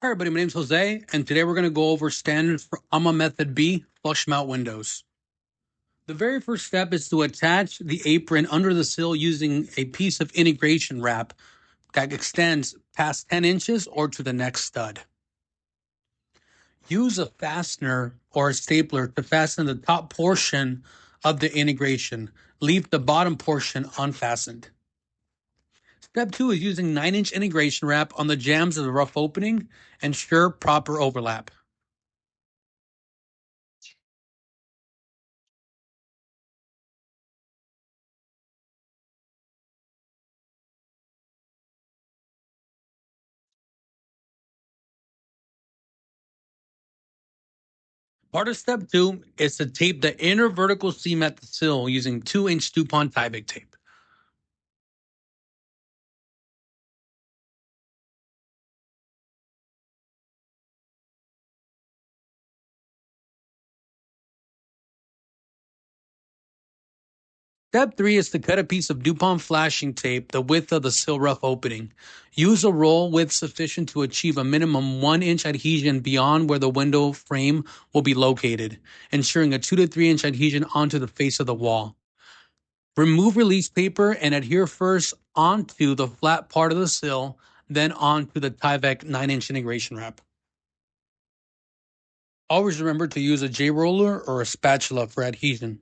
Hi everybody, my name is Jose, and today we're going to go over standards for AAMA Method B flush mount windows. The very first step is to attach the apron under the sill using a piece of integration wrap that extends past 10 inches or to the next stud. Use a fastener or a stapler to fasten the top portion of the integration. Leave the bottom portion unfastened. Step 2 is using 9-inch integration wrap on the jambs of the rough opening. Ensure proper overlap. Part of step 2 is to tape the inner vertical seam at the sill using 2-inch DuPont Tyvek tape. Step 3 is to cut a piece of DuPont Flashing Tape the width of the sill rough opening. Use a roll width sufficient to achieve a minimum 1-inch adhesion beyond where the window frame will be located, ensuring a 2 to 3-inch adhesion onto the face of the wall. Remove release paper and adhere first onto the flat part of the sill, then onto the Tyvek 9-inch integration wrap. Always remember to use a J-roller or a spatula for adhesion.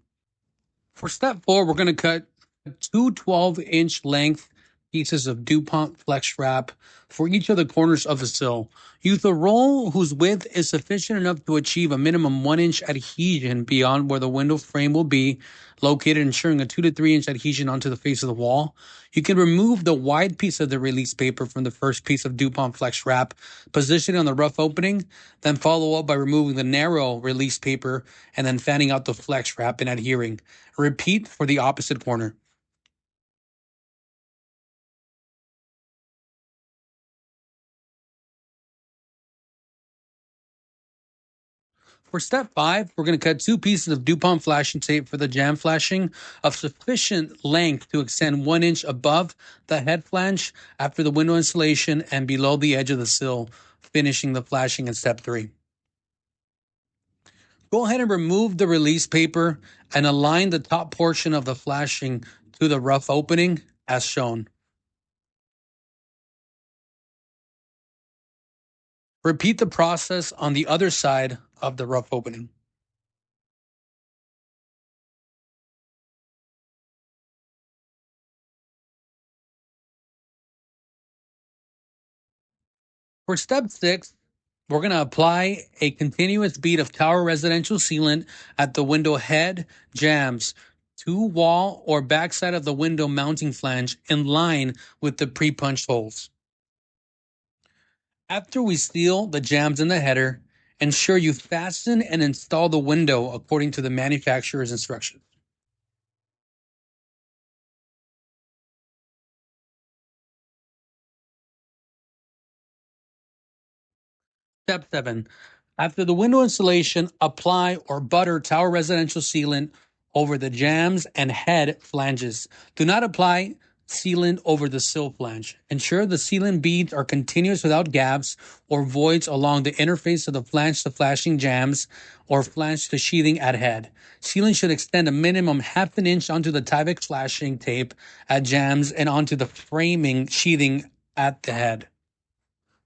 For step 4, we're going to cut two 12-inch length pieces of DuPont FlexWrap for each of the corners of the sill. Use a roll whose width is sufficient enough to achieve a minimum 1-inch adhesion beyond where the window frame will be located, ensuring a 2 to 3-inch adhesion onto the face of the wall. You can remove the wide piece of the release paper from the first piece of DuPont FlexWrap, position it on the rough opening, then follow up by removing the narrow release paper and then fanning out the FlexWrap and adhering. Repeat for the opposite corner. For step 5, we're going to cut 2 pieces of DuPont flashing tape for the jamb flashing of sufficient length to extend 1 inch above the head flange after the window installation and below the edge of the sill, finishing the flashing in step 3. Go ahead and remove the release paper and align the top portion of the flashing to the rough opening as shown. Repeat the process on the other side of the rough opening. For step 6, we're going to apply a continuous bead of tower residential sealant at the window head jambs to wall or backside of the window mounting flange in line with the pre-punched holes. After we seal the jambs in the header, ensure you fasten and install the window according to the manufacturer's instructions. Step 7. After the window installation, apply or butter tower residential sealant over the jambs and head flanges. Do not apply sealant over the sill flange. Ensure the sealant beads are continuous without gaps or voids along the interface of the flange to flashing jambs or flange to sheathing at head. Sealant should extend a minimum ½ inch onto the Tyvek flashing tape at jambs and onto the framing sheathing at the head.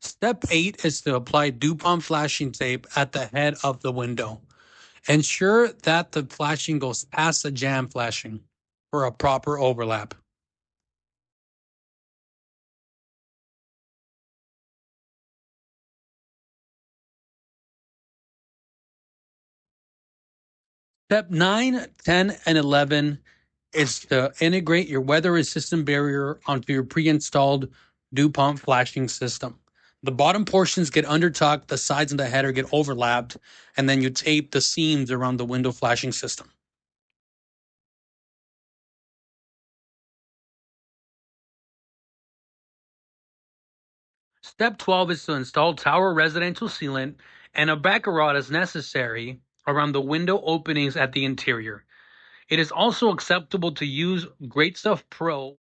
Step 8 is to apply DuPont flashing tape at the head of the window. Ensure that the flashing goes past the jamb flashing for a proper overlap. Step 9, 10, and 11 is to integrate your weather-resistant barrier onto your pre-installed DuPont flashing system. The bottom portions get undertucked, the sides of the header get overlapped, and then you tape the seams around the window flashing system. Step 12 is to install tower residential sealant and a backer rod as necessary around the window openings at the interior. It is also acceptable to use Great Stuff Pro